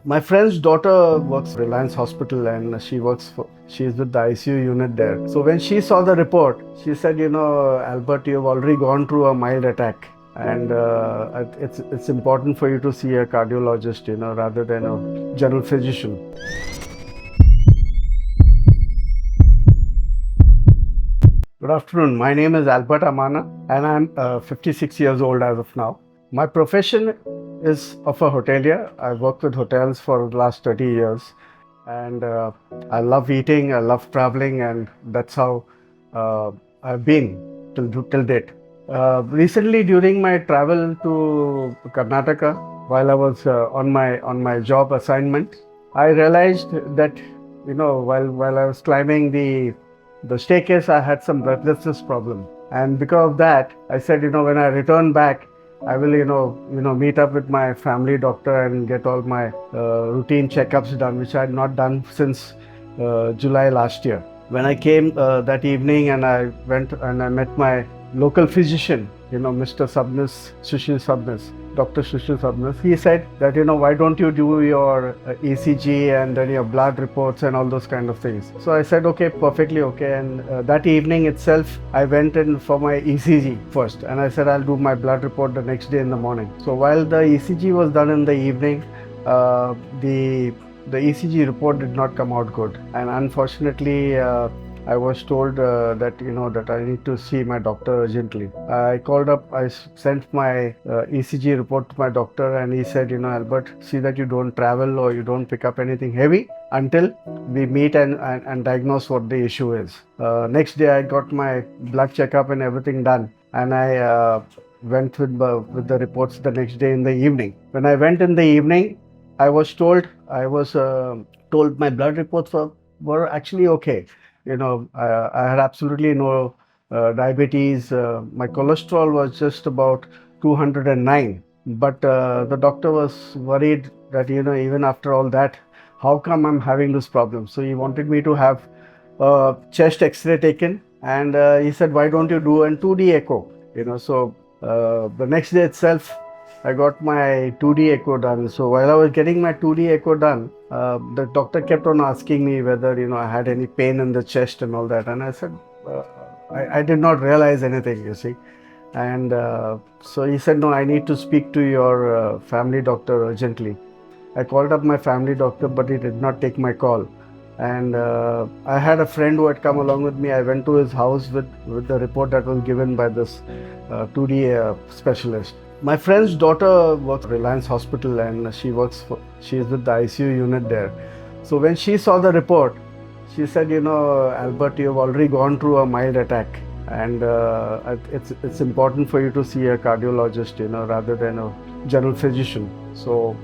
My friend's daughter works at Reliance Hospital and she's with the ICU unit there. So when she saw the report, she said, Albert, you've already gone through a mild attack. And it's important for you to see a cardiologist, rather than a general physician. Good afternoon. My name is Albert Amanna, and I'm 56 years old as of now. My profession is of a hotelier. I've worked with hotels for the last 30 years, and I love eating, I love traveling, and that's how I've been till date. Recently, during my travel to Karnataka, while I was on my job assignment, I realized that while I was climbing the staircase, I had some breathlessness problem, and because of that, I said, when I return back, I will, meet up with my family doctor and get all my routine checkups done, which I had not done since July last year. When I came that evening and I went and I met my local physician, Mr. Subnis, Sushil Subnis, Dr. Sushil Subnis, he said that, why don't you do your ECG and then your blood reports and all those kind of things. So I said, okay, perfectly okay. And that evening itself, I went in for my ECG first. And I said, I'll do my blood report the next day in the morning. So while the ECG was done in the evening, the ECG report did not come out good. And unfortunately, I was told that I need to see my doctor urgently. I called up, I sent my ECG report to my doctor, and he said, Albert, see that you don't travel or you don't pick up anything heavy until we meet and diagnose what the issue is. Next day I got my blood checkup and everything done, and I went with the reports the next day in the evening. When I went in the evening, I was told my blood reports were actually okay. I had absolutely no diabetes. My cholesterol was just about 209. But the doctor was worried that, even after all that, how come I'm having this problem? So he wanted me to have a chest X-ray taken. And he said, why don't you do a 2D echo? So the next day itself, I got my 2D echo done. So while I was getting my 2D echo done, the doctor kept on asking me whether, I had any pain in the chest and all that. And I said, I did not realize anything, you see. And so he said, no, I need to speak to your family doctor urgently. I called up my family doctor, but he did not take my call. And I had a friend who had come along with me. I went to his house with the report that was given by this 2D specialist. My friend's daughter works at Reliance Hospital and she's with the ICU unit there. So when she saw the report, she said, Albert, you've already gone through a mild attack, and it's important for you to see a cardiologist, rather than a general physician. So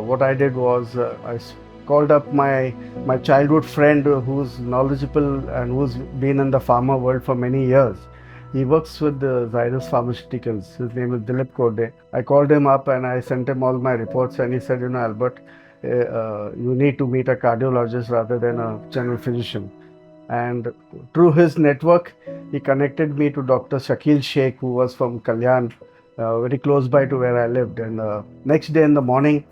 what I did was I called up my childhood friend who's knowledgeable and who's been in the pharma world for many years. He works with the Zydus Pharmaceuticals. His name is Dilip Kode. I called him up and I sent him all my reports, and he said, Albert, you need to meet a cardiologist rather than a general physician. And through his network, he connected me to Dr. Shakil Sheikh, who was from Kalyan, very close by to where I lived. And next day in the morning,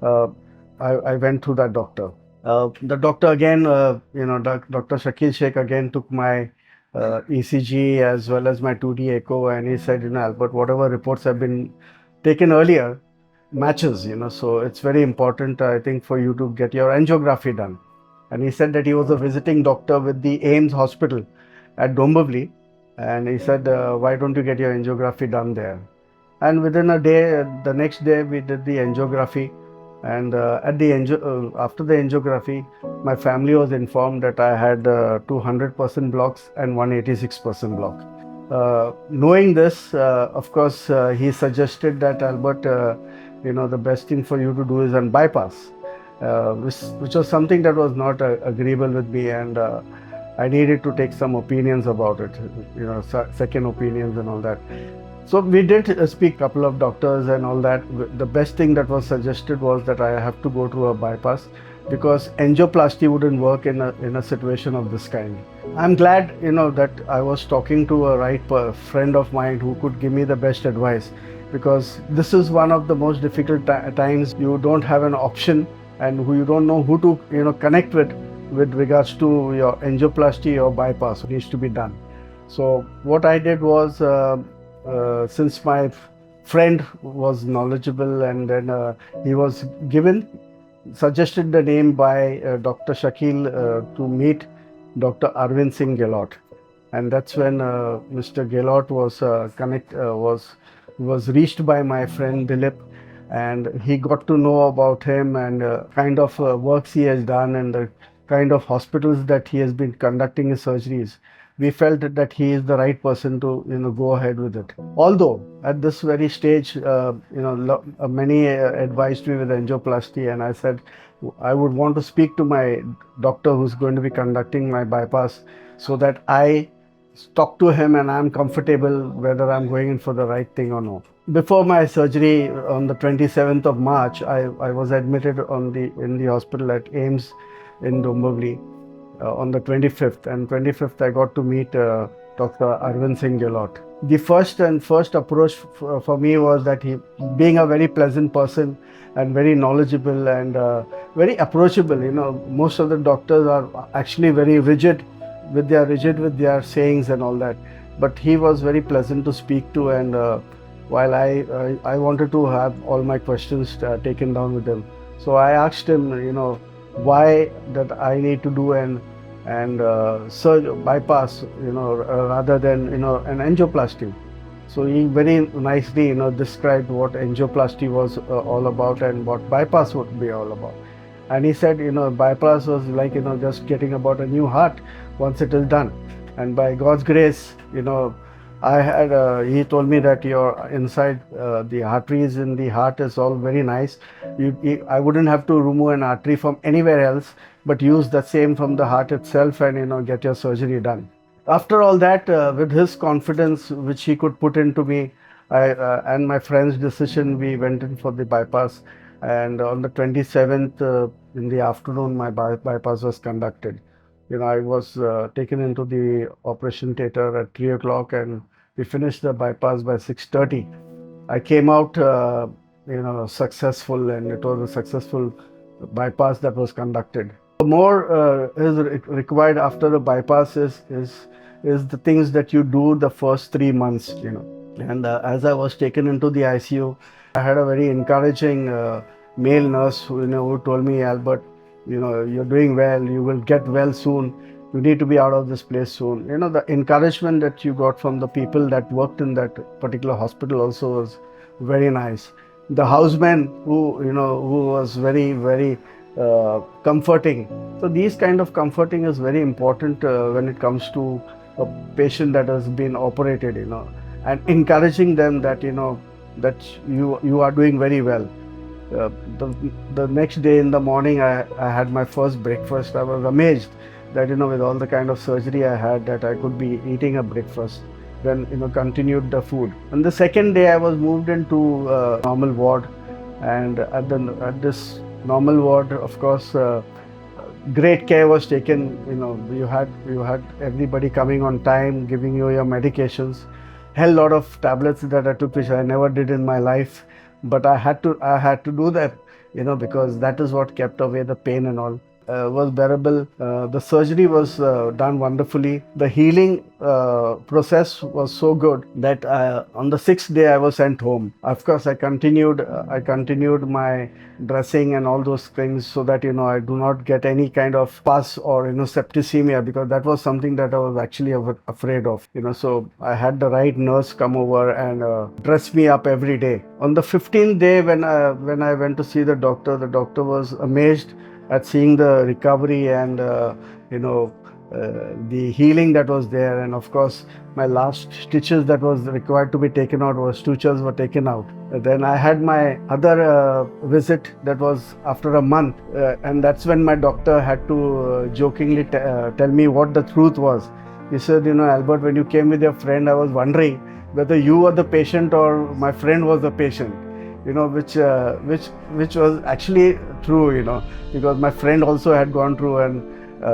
I went to that doctor. The doctor again, Dr. Shakil Sheikh again took my ECG as well as my 2D echo, and he said, Albert, whatever reports have been taken earlier matches, so it's very important, I think, for you to get your angiography done. And he said that he was a visiting doctor with the AIMS hospital at Dombivli, and he said, why don't you get your angiography done there? And within a day, the next day, we did the angiography. And after the angiography, my family was informed that I had 200% blocks and 186% block. Knowing this, of course, he suggested that, Albert, the best thing for you to do is an bypass, which was something that was not agreeable with me, and I needed to take some opinions about it, second opinions and all that. So we did speak a couple of doctors and all that. The best thing that was suggested was that I have to go through a bypass because angioplasty wouldn't work in a situation of this kind. I'm glad, that I was talking to a right friend of mine who could give me the best advice, because this is one of the most difficult times. You don't have an option and who you don't know who to connect with regards to your angioplasty or bypass needs to be done. So what I did was, since my friend was knowledgeable, and then he was suggested the name by Dr. Shakil to meet Dr. Arvind Singh Gahlot, and that's when Mr. Gahlot was reached by my friend Dilip, and he got to know about him and kind of works he has done and the kind of hospitals that he has been conducting his surgeries. We felt that he is the right person to go ahead with it. Although at this very stage, many advised me with angioplasty, and I said I would want to speak to my doctor who's going to be conducting my bypass, so that I talk to him and I'm comfortable whether I'm going in for the right thing or no. Before my surgery on the 27th of March, I was admitted in the hospital at AIIMS in Dombivli on the 25th, and 25th I got to meet Dr. Arvind Singh Gahlot. The first approach for me was that he, being a very pleasant person and very knowledgeable and very approachable, most of the doctors are actually very rigid with their sayings and all that, but he was very pleasant to speak to, and while I wanted to have all my questions taken down with him. So I asked him, why that I need to do and bypass, rather than an angioplasty. So he very nicely, described what angioplasty was all about and what bypass would be all about. And he said, bypass was like, just getting about a new heart once it is done. And by God's grace, he told me that your inside, the arteries in the heart is all very nice. I wouldn't have to remove an artery from anywhere else, but use the same from the heart itself and, get your surgery done. After all that, with his confidence, which he could put into me, and my friend's decision, we went in for the bypass. And on the 27th in the afternoon, my bypass was conducted. I was taken into the operation theater at 3 o'clock, and we finished the bypass by 6:30. I came out, successful, and it was a successful bypass that was conducted. More is required after the bypass is the things that you do the first 3 months, And as I was taken into the ICU, I had a very encouraging male nurse who told me, Albert, you're doing well, you will get well soon, you need to be out of this place soon. The encouragement that you got from the people that worked in that particular hospital also was very nice. The houseman who was very, very comforting. So these kind of comforting is very important when it comes to a patient that has been operated, and encouraging them that, that you are doing very well. The next day in the morning, I had my first breakfast. I was amazed that, with all the kind of surgery I had, that I could be eating a breakfast. Then, continued the food. And the second day I was moved into normal ward, and at this normal ward, of course, great care was taken. You had everybody coming on time, giving you your medications. Hell lot of tablets that I took, which I never did in my life, but I had to do that, because that is what kept away the pain and all. Was bearable. The surgery was done wonderfully. The healing process was so good that on the 6th day I was sent home. Of course, I continued my dressing and all those things, so that I do not get any kind of pus or septicemia, because that was something that I was actually afraid of. So I had the right nurse come over and dress me up every day. On the 15th day, when I went to see the doctor was amazed at seeing the recovery and the healing that was there. And of course, my last stitches that was required to be taken out, was sutures were taken out. Then I had my other visit, that was after a month, and that's when my doctor had to jokingly tell me what the truth was. He said, Albert, when you came with your friend, I was wondering whether you were the patient or my friend was the patient. Which was actually true, because my friend also had gone through an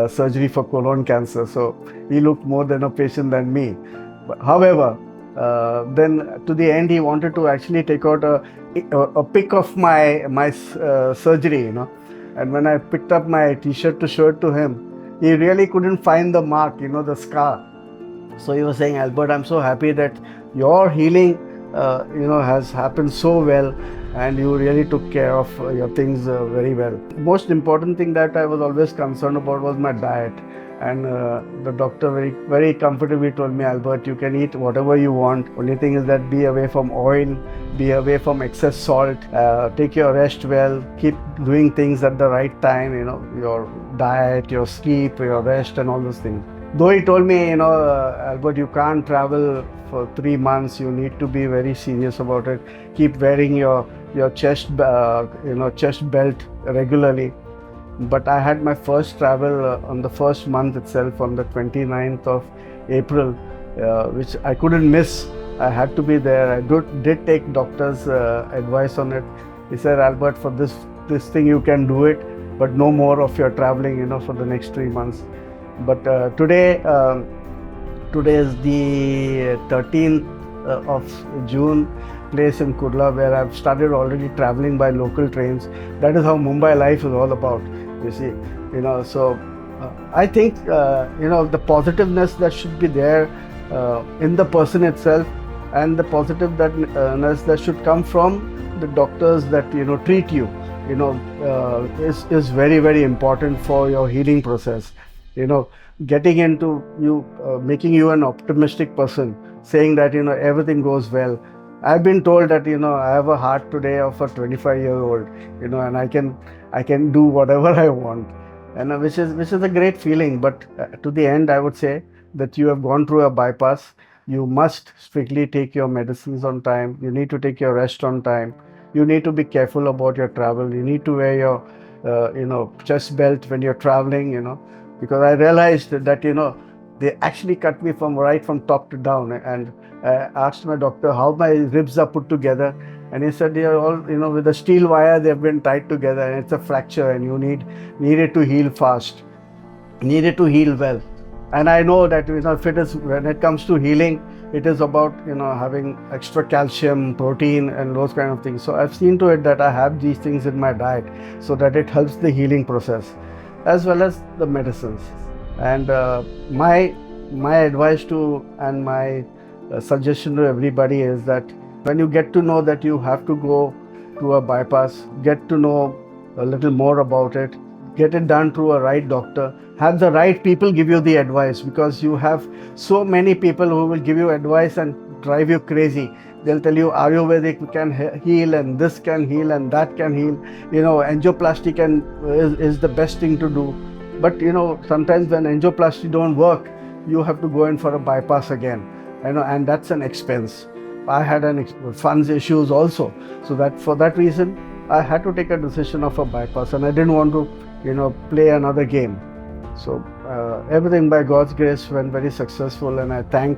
surgery for colon cancer, so he looked more than a patient than me. But, however, then to the end, he wanted to actually take out a pic of my surgery, And when I picked up my t-shirt to show it to him, he really couldn't find the mark, the scar. So he was saying, Albert, I'm so happy that your healing, has happened so well, and you really took care of your things very well. Most important thing that I was always concerned about was my diet. And the doctor very, very comfortably told me, Albert, you can eat whatever you want. Only thing is that be away from oil, be away from excess salt, take your rest well, keep doing things at the right time, your diet, your sleep, your rest and all those things. Though he told me, Albert, you can't travel for 3 months. You need to be very serious about it. Keep wearing your chest belt regularly. But I had my first travel on the first month itself, on the 29th of April, which I couldn't miss. I had to be there. I did take doctor's advice on it. He said, Albert, for this thing you can do it, but no more of your traveling, for the next 3 months. But today is the 13th of June, place in Kurla, where I've started already traveling by local trains. That is how Mumbai life is all about, you see. So I think, the positiveness that should be there in the person itself, and the positiveness that should come from the doctors that, treat you, is very, very important for your healing process. Getting into you, making you an optimistic person, saying that, everything goes well. I've been told that, I have a heart today of a 25-year-old, and I can do whatever I want, and which is a great feeling. But to the end, I would say that you have gone through a bypass. You must strictly take your medicines on time. You need to take your rest on time. You need to be careful about your travel. You need to wear your, chest belt when you're traveling, because I realized that, they actually cut me right from top to down. And I asked my doctor how my ribs are put together. And he said, they are all, with a steel wire, they've been tied together, and it's a fracture, and you need it to heal fast, need it to heal well. And I know that, when it comes to healing, it is about, having extra calcium, protein, and those kind of things. So I've seen to it that I have these things in my diet so that it helps the healing process, as well as the medicines. And my advice to, and my suggestion to everybody is that when you get to know that you have to go to a bypass, get to know a little more about it, get it done through a right doctor, have the right people give you the advice, because you have so many people who will give you advice and drive you crazy. They'll tell you Ayurvedic can heal, and this can heal, and that can heal. Angioplasty is the best thing to do. But sometimes when angioplasty don't work, you have to go in for a bypass again. And that's an expense. I had funds issues also. So that for that reason, I had to take a decision of a bypass, and I didn't want to, play another game. So everything by God's grace went very successful, and I thank,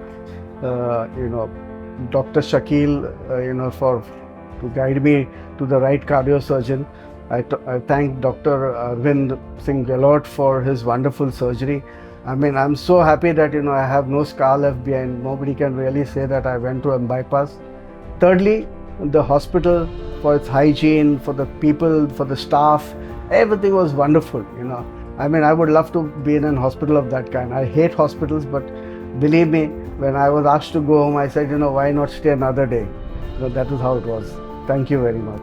Dr. Shakil, to guide me to the right cardiosurgeon. I thank Dr. Arvind Gahlot for his wonderful surgery. I'm so happy that, I have no scar left behind. Nobody can really say that I went through a bypass. Thirdly, the hospital, for its hygiene, for the people, for the staff, everything was wonderful, I would love to be in a hospital of that kind. I hate hospitals, but believe me, when I was asked to go home, I said, why not stay another day? That is how it was. Thank you very much.